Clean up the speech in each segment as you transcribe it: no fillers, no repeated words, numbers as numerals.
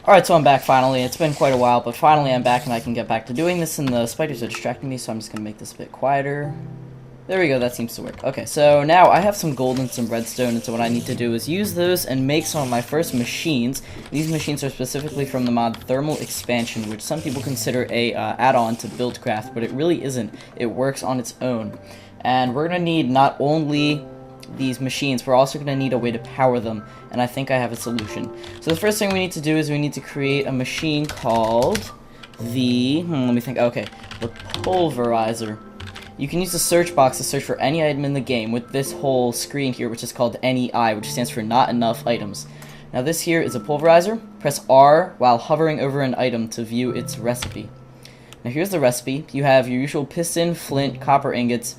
Alright, so I'm back finally. It's been quite a while, but finally I'm back and I can get back to doing this, and the spiders are distracting me, so I'm just going to make this a bit quieter. There we go, that seems to work. Okay, so now I have some gold and some redstone, and so what I need to do is use those and make some of my first machines. These machines are specifically from the mod Thermal Expansion, which some people consider a add-on to Buildcraft, but it really isn't. It works on its own. And we're going to need not only these machines, we're also going to need a way to power them, and I think I have a solution. So the first thing we need to do is we need to create a machine called the, let me think, okay, the pulverizer. You can use the search box to search for any item in the game with this whole screen here, which is called NEI, which stands for not enough items. Now this here is a pulverizer. Press R while hovering over an item to view its recipe. Now here's the recipe. You have your usual piston, flint, copper ingots.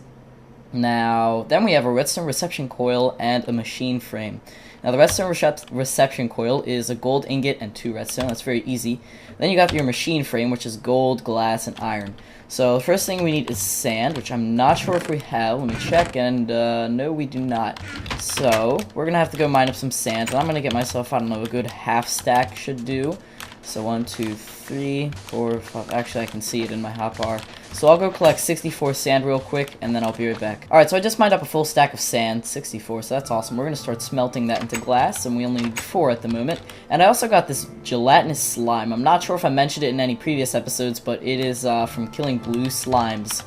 Now, then we have a redstone reception coil and a machine frame. Now, the redstone reception coil is a gold ingot and 2 redstone. That's very easy. Then you got your machine frame, which is gold, glass, and iron. So, the first thing we need is sand, which I'm not sure if we have. Let me check, and no, we do not. So, we're going to have to go mine up some sand, and I'm going to get myself, I don't know, a good half stack should do. So 1, 2, 3, 4, 5. Actually, I can see it in my hotbar. So I'll go collect 64 sand real quick, and then I'll be right back. Alright, so I just mined up a full stack of sand, 64, so that's awesome. We're going to start smelting that into glass, and we only need 4 at the moment. And I also got this gelatinous slime. I'm not sure if I mentioned it in any previous episodes, but it is from killing blue slimes.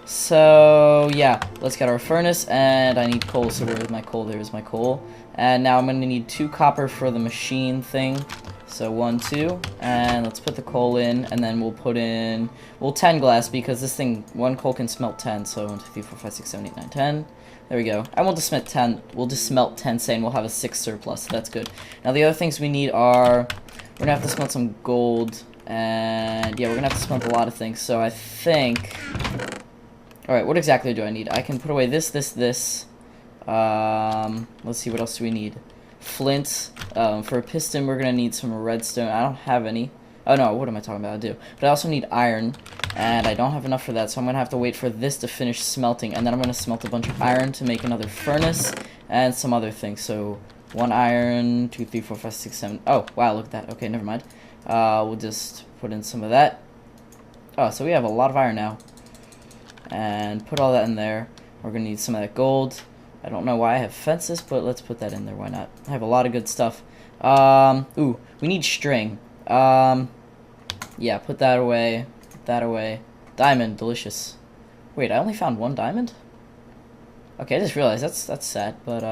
So, yeah, let's get our furnace, and I need coal, so where's my coal? There's my coal. And now I'm going to need 2 copper for the machine thing. So 1, 2, and let's put the coal in, and then we'll put in, 10 glass, because this thing, 1 coal can smelt 10, so 1, 2, 3, 4, 5, 6, 7, 8, 9, 10. There we go. And we'll just smelt 10, sand, we'll have a 6 surplus, so that's good. Now the other things we need are, we're going to have to smelt some gold, and yeah, we're going to have to smelt a lot of things, so I think, alright, what exactly do I need? I can put away this, let's see, what else do we need? Flint. For a piston, we're going to need some redstone. I don't have any. Oh, no, what am I talking about? I do. But I also need iron, and I don't have enough for that, so I'm going to have to wait for this to finish smelting, and then I'm going to smelt a bunch of iron to make another furnace and some other things. So, 1 iron, 2, 3, 4, 5, 6, 7. Oh, wow, look at that. Okay, never mind. We'll just put in some of that. Oh, so we have a lot of iron now. And put all that in there. We're going to need some of that gold. I don't know why I have fences, but let's put that in there. Why not? I have a lot of good stuff. Ooh, we need string. Yeah, put that away. Put that away. Diamond, delicious. Wait, I only found 1 diamond? Okay, I just realized that's sad, but,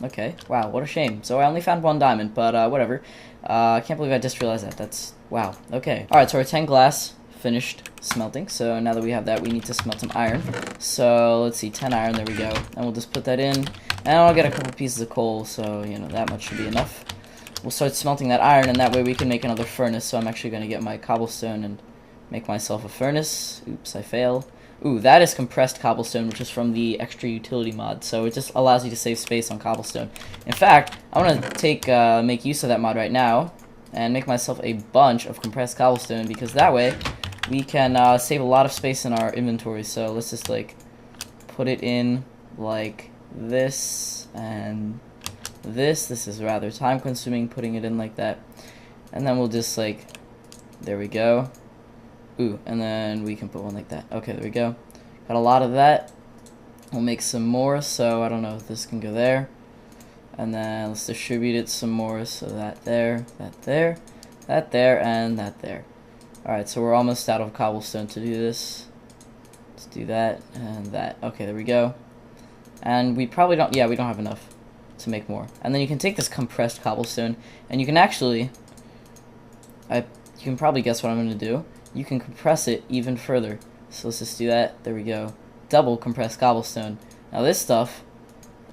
okay. Wow, what a shame. So I only found 1 diamond, but, whatever. I can't believe I just realized that. That's, wow, okay. Alright, so our 10 glass finished smelting, so now that we have that, we need to smelt some iron. So let's see, 10 iron, there we go, and we'll just put that in, and I'll get a couple pieces of coal, so you know, that much should be enough. We'll start smelting that iron, and that way we can make another furnace. So I'm actually going to get my cobblestone and make myself a furnace. Oops, I fail. Ooh, that is compressed cobblestone, which is from the extra utility mod, so it just allows you to save space on cobblestone. In fact, I'm going to make use of that mod right now and make myself a bunch of compressed cobblestone, because that way we can save a lot of space in our inventory. So let's just like put it in like this and this. This is rather time consuming putting it in like that. And then we'll just like, there we go. Ooh, and then we can put one like that. Okay, there we go. Got a lot of that. We'll make some more, so I don't know if this can go there. And then let's distribute it some more, so that there, that there, that there, and that there. Alright, so we're almost out of cobblestone to do this. Let's do that and that. Okay, there we go. And we probably don't, yeah, we don't have enough to make more. And then you can take this compressed cobblestone, and you can actually, you can probably guess what I'm going to do. You can compress it even further. So let's just do that. There we go. Double compressed cobblestone. Now this stuff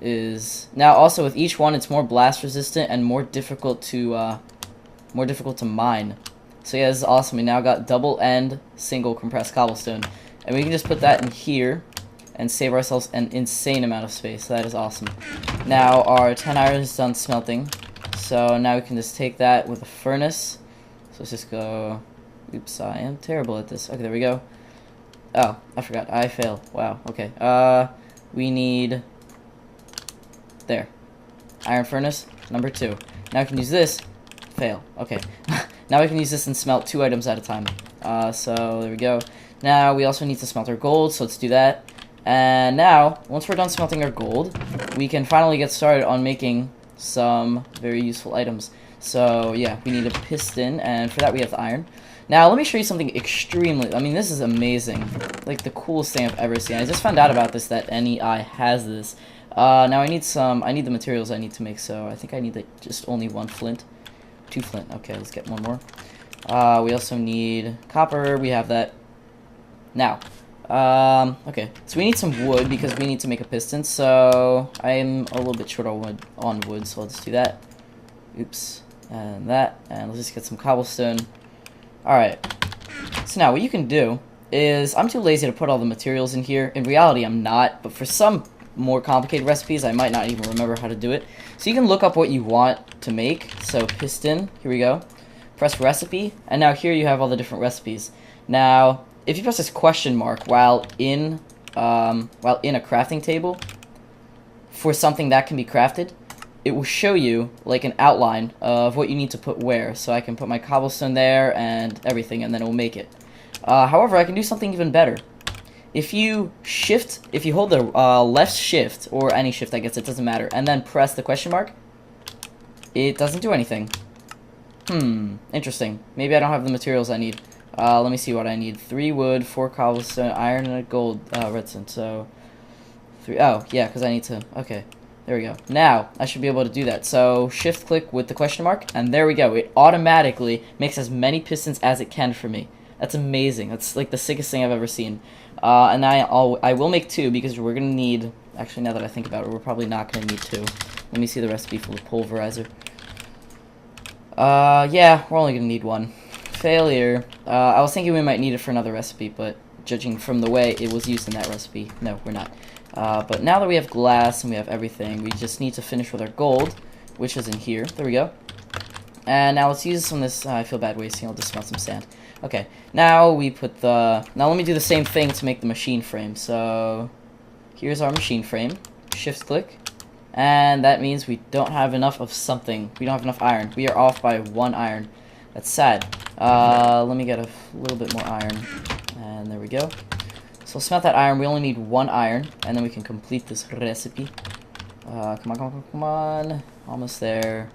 is, now also with each one, it's more blast resistant and more difficult to mine. So yeah, this is awesome. We now got double and single compressed cobblestone, and we can just put that in here and save ourselves an insane amount of space. So that is awesome. Now our 10 iron is done smelting, so now we can just take that with a furnace. So let's just go, oops, I am terrible at this. Okay, there we go. Oh, I forgot, I fail. Wow, okay. We need, there, iron furnace number 2. Now I can use this, fail, okay. Now we can use this and smelt 2 items at a time. So there we go. Now we also need to smelt our gold, so let's do that. And now, once we're done smelting our gold, we can finally get started on making some very useful items. So yeah, we need a piston, and for that we have the iron. Now, let me show you something extremely... I mean, this is amazing. Like, the coolest thing I've ever seen. I just found out about this, that NEI has this. Now, I need the materials I need to make, so I think I need, like, just only 1 flint. 2 flint. Okay, let's get 1 more. We also need copper. We have that. Now, okay. So we need some wood, because we need to make a piston, so I'm a little bit short on wood, so let's do that. Oops. And that. And let's just get some cobblestone. Alright, so now what you can do is, I'm too lazy to put all the materials in here. In reality, I'm not, but for some more complicated recipes, I might not even remember how to do it. So you can look up what you want to make. So piston, here we go. Press recipe, and now here you have all the different recipes. Now, if you press this question mark while in a crafting table, for something that can be crafted, it will show you like an outline of what you need to put where. So I can put my cobblestone there and everything, and then it will make it. However, I can do something even better. If you hold the left shift, or any shift, I guess it doesn't matter, and then press the question mark, it doesn't do anything. Interesting. Maybe I don't have the materials I need. Let me see what I need. 3 wood, 4 cobblestone, iron, and a gold redstone. So 3. Oh yeah, because I need to. Okay. There we go. Now, I should be able to do that. So, shift-click with the question mark, and there we go. It automatically makes as many pistons as it can for me. That's amazing. That's, like, the sickest thing I've ever seen. And I will make 2, because we're going to need... Actually, now that I think about it, we're probably not going to need 2. Let me see the recipe for the pulverizer. Yeah, we're only going to need 1. Failure. I was thinking we might need it for another recipe, but judging from the way it was used in that recipe, no, we're not. But now that we have glass and we have everything, we just need to finish with our gold, which is in here. There we go. And now let's use some of this. I feel bad wasting. I'll just smelt some sand. Okay. Now we put the... Now let me do the same thing to make the machine frame. So here's our machine frame. Shift click. And that means we don't have enough of something. We don't have enough iron. We are off by 1 iron. That's sad. Let me get a little bit more iron. And there we go. So smelt that iron. We only need 1 iron, and then we can complete this recipe. Come on. Almost there.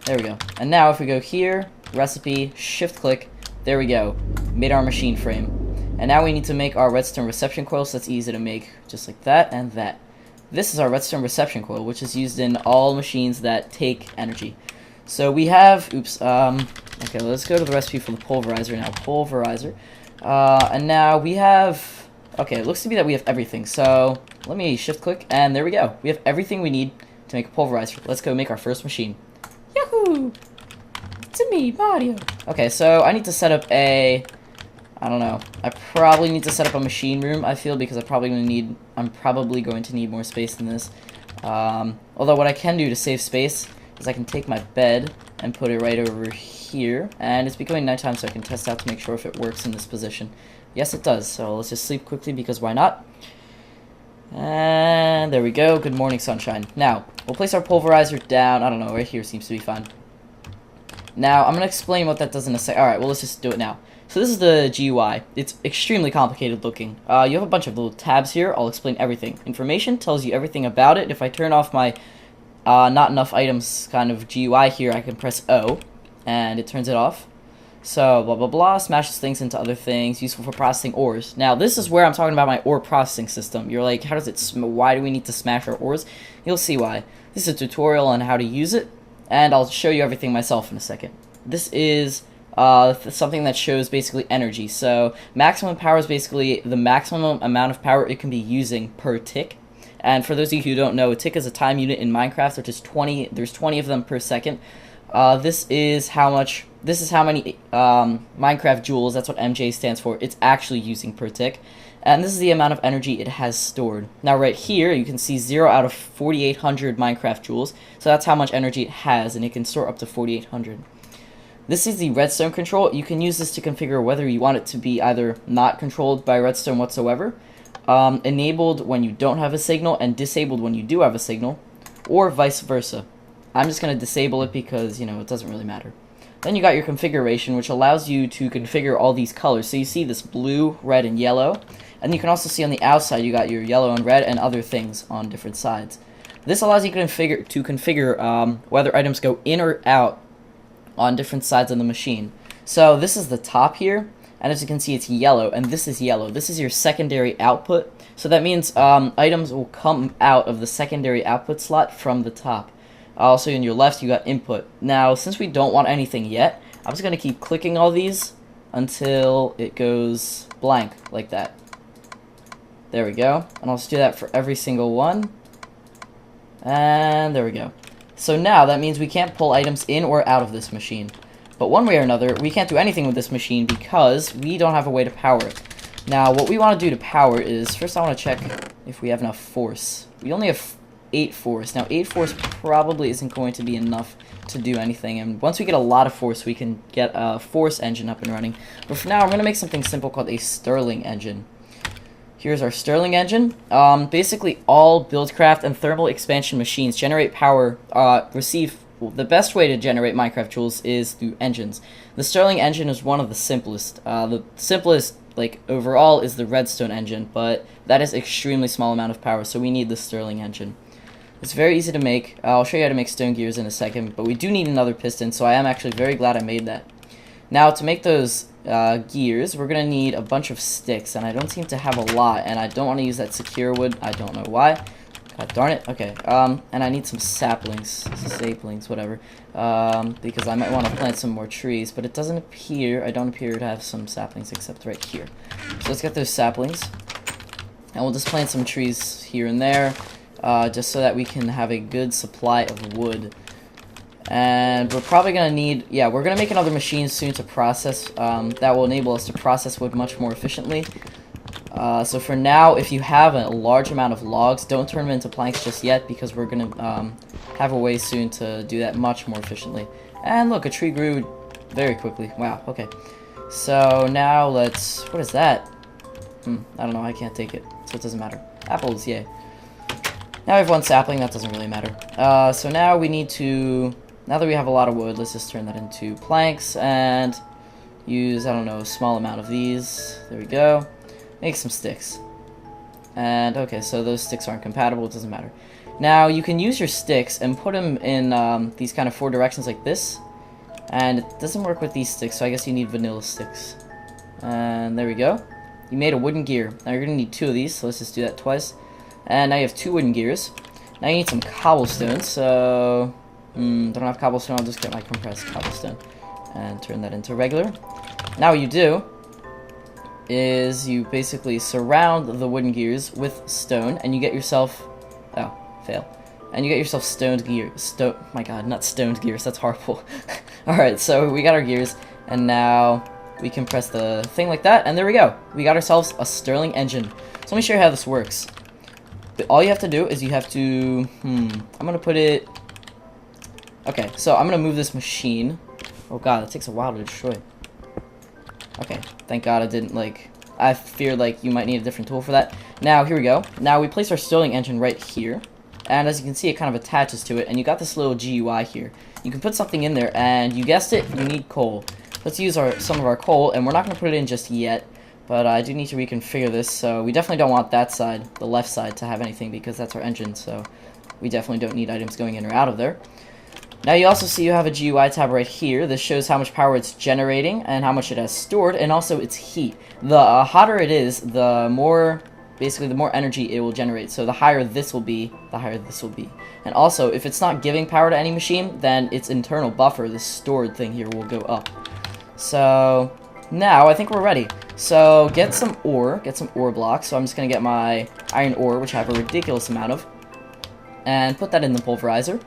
There we go. And now if we go here, recipe, shift click, there we go. Made our machine frame. And now we need to make our redstone reception coil, so that's easy to make. Just like that and that. This is our redstone reception coil, which is used in all machines that take energy. So we have, okay, let's go to the recipe for the pulverizer now. Pulverizer. And now we have... Okay, it looks to be that we have everything, so let me shift-click, and there we go. We have everything we need to make a pulverizer. Let's go make our first machine. Yahoo! It's me, Mario! Okay, so I need to set up a... I don't know. I probably need to set up a machine room, I feel, because I'm probably going to need more space than this. Although what I can do to save space is I can take my bed and put it right over here, and it's becoming nighttime, so I can test out to make sure if it works in this position. Yes, it does. So let's just sleep quickly, because why not? And there we go. Good morning, sunshine. Now, we'll place our pulverizer down. I don't know. Right here seems to be fine. Now, I'm going to explain what that does in a sec. Alright, well, let's just do it now. So this is the GUI. It's extremely complicated looking. You have a bunch of little tabs here. I'll explain everything. Information tells you everything about it. If I turn off my not enough items kind of GUI here, I can press O, and it turns it off. So, blah, blah, blah, smashes things into other things, useful for processing ores. Now, this is where I'm talking about my ore processing system. You're like, how does it, why do we need to smash our ores? You'll see why. This is a tutorial on how to use it, and I'll show you everything myself in a second. This is something that shows basically energy. So, maximum power is basically the maximum amount of power it can be using per tick. And for those of you who don't know, a tick is a time unit in Minecraft, which is 20, there's 20 of them per second. This is how many Minecraft joules, that's what MJ stands for, it's actually using per tick. And this is the amount of energy it has stored. Now right here, you can see 0 out of 4,800 Minecraft joules. So that's how much energy it has, and it can store up to 4,800. This is the redstone control. You can use this to configure whether you want it to be either not controlled by redstone whatsoever, enabled when you don't have a signal, and disabled when you do have a signal, or vice versa. I'm just going to disable it because, you know, it doesn't really matter. Then you got your configuration, which allows you to configure all these colors. So you see this blue, red, and yellow. And you can also see on the outside you got your yellow and red and other things on different sides. This allows you to configure whether items go in or out on different sides of the machine. So this is the top here, and as you can see it's yellow, and this is yellow. This is your secondary output. So that means items will come out of the secondary output slot from the top. Also in your left you got input. Now since we don't want anything yet, I'm just going to keep clicking all these until it goes blank like that. There we go. And I'll just do that for every single one. And there we go. So now that means we can't pull items in or out of this machine. But one way or another, we can't do anything with this machine because we don't have a way to power it. Now what we want to do to power is, first I want to check if we have enough force. We only have 8 force. Now 8 force probably isn't going to be enough to do anything. And once we get a lot of force, we can get a force engine up and running. But for now, I'm going to make something simple called a Stirling engine. Here's our Stirling engine. Basically, all Buildcraft and thermal expansion machines generate power, the best way to generate Minecraft joules is through engines. The Stirling engine is one of the simplest. The simplest, like, overall is the redstone engine, but that is extremely small amount of power, so we need the Stirling engine. It's very easy to make. I'll show you how to make stone gears in a second, but we do need another piston, so I am actually very glad I made that. Now, to make those gears, we're going to need a bunch of sticks, and I don't seem to have a lot, and I don't want to use that secure wood. I don't know why. God darn it. Okay, and I need some saplings, whatever, because I might want to plant some more trees, but it doesn't appear, I don't appear to have some saplings except right here. So let's get those saplings, and we'll just plant some trees here and there, just so that we can have a good supply of wood. And we're probably going to need, yeah, we're going to make another machine soon to process, that will enable us to process wood much more efficiently. So for now, if you have a large amount of logs, don't turn them into planks just yet, because we're going to have a way soon to do that much more efficiently. And look, a tree grew very quickly. Wow, okay. So now let's, what is that? I don't know, I can't take it, so it doesn't matter. Apples, yay. Now we have one sapling, that doesn't really matter. So now we need to, now that we have a lot of wood, let's just turn that into planks and use, I don't know, a small amount of these. There we go. Make some sticks. And, okay, so those sticks aren't compatible, it doesn't matter. Now, you can use your sticks and put them in these kind of 4 directions like this. And it doesn't work with these sticks, so I guess you need vanilla sticks. And there we go. You made a wooden gear. Now you're going to need 2 of these, so let's just do that twice. And now you have 2 wooden gears. Now you need some cobblestone, so don't have cobblestone, I'll just get my compressed cobblestone and turn that into regular. Now what you do is you basically surround the wooden gears with stone, and you get yourself, oh, fail. And you get yourself stoned gear, my god, not stoned gears, that's horrible. Alright, so we got our gears, and now we can press the thing like that, and there we go. We got ourselves a Stirling engine. So let me show you how this works. But all you have to do is you have to, I'm gonna put it, okay, so I'm gonna move this machine. Oh god, it takes a while to destroy. Okay, thank god I didn't, like, I feared, like, you might need a different tool for that. Now, here we go. Now, we place our Stirling engine right here, and as you can see, it kind of attaches to it, and you got this little GUI here. You can put something in there, and you guessed it, you need coal. Let's use some of our coal, and we're not going to put it in just yet, but I do need to reconfigure this, so we definitely don't want that side, the left side, to have anything, because that's our engine, so we definitely don't need items going in or out of there. Now you also see you have a GUI tab right here. This shows how much power it's generating and how much it has stored, and also its heat. The hotter it is, the more, basically the more energy it will generate. So the higher this will be, the higher this will be. And also, if it's not giving power to any machine, then its internal buffer, this stored thing here, will go up. So now I think we're ready. So get some ore blocks. So I'm just gonna get my iron ore, which I have a ridiculous amount of, and put that in the pulverizer.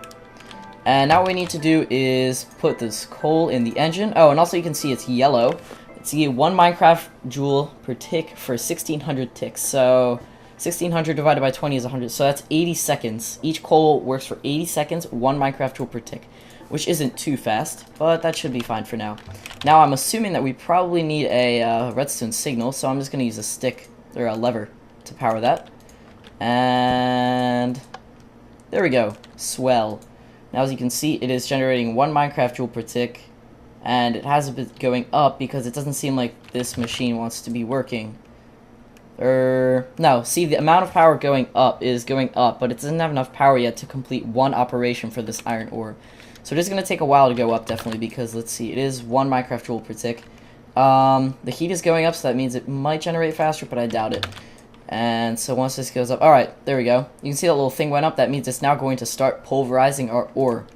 And now what we need to do is put this coal in the engine. Oh, and also you can see it's yellow. It's 1 Minecraft joule per tick for 1600 ticks. So 1600 divided by 20 is 100. So that's 80 seconds. Each coal works for 80 seconds, 1 Minecraft joule per tick, which isn't too fast, but that should be fine for now. Now I'm assuming that we probably need a redstone signal, so I'm just going to use a stick, or a lever, to power that. And there we go. Swell. Now, as you can see, it is generating 1 Minecraft joule per tick, and it has a bit going up because it doesn't seem like this machine wants to be working. No, see, the amount of power going up is going up, but it doesn't have enough power yet to complete one operation for this iron ore. So it is going to take a while to go up, definitely, because, let's see, it is 1 Minecraft joule per tick. The heat is going up, so that means it might generate faster, but I doubt it. And so once this goes up, alright, there we go. You can see that little thing went up. That means it's now going to start pulverizing our ore.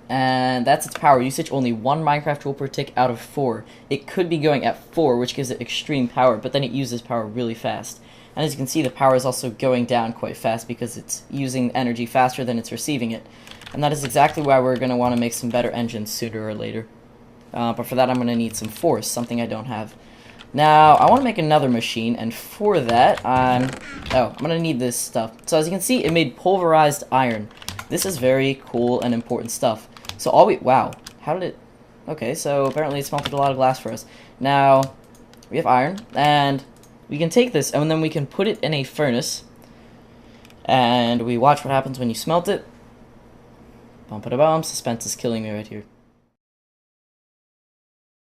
And that's its power usage, only 1 Minecraft joule per tick out of 4. It could be going at 4, which gives it extreme power, but then it uses power really fast. And as you can see, the power is also going down quite fast because it's using energy faster than it's receiving it. And that is exactly why we're going to want to make some better engines sooner or later. But for that, I'm going to need some force, something I don't have. Now, I want to make another machine, and for that, I'm going to need this stuff. So as you can see, it made pulverized iron. This is very cool and important stuff. So wow, how did it, okay, so apparently it smelted a lot of glass for us. Now, we have iron, and we can take this, and then we can put it in a furnace, and we watch what happens when you smelt it. Bum-ba-da-bum, suspense is killing me right here.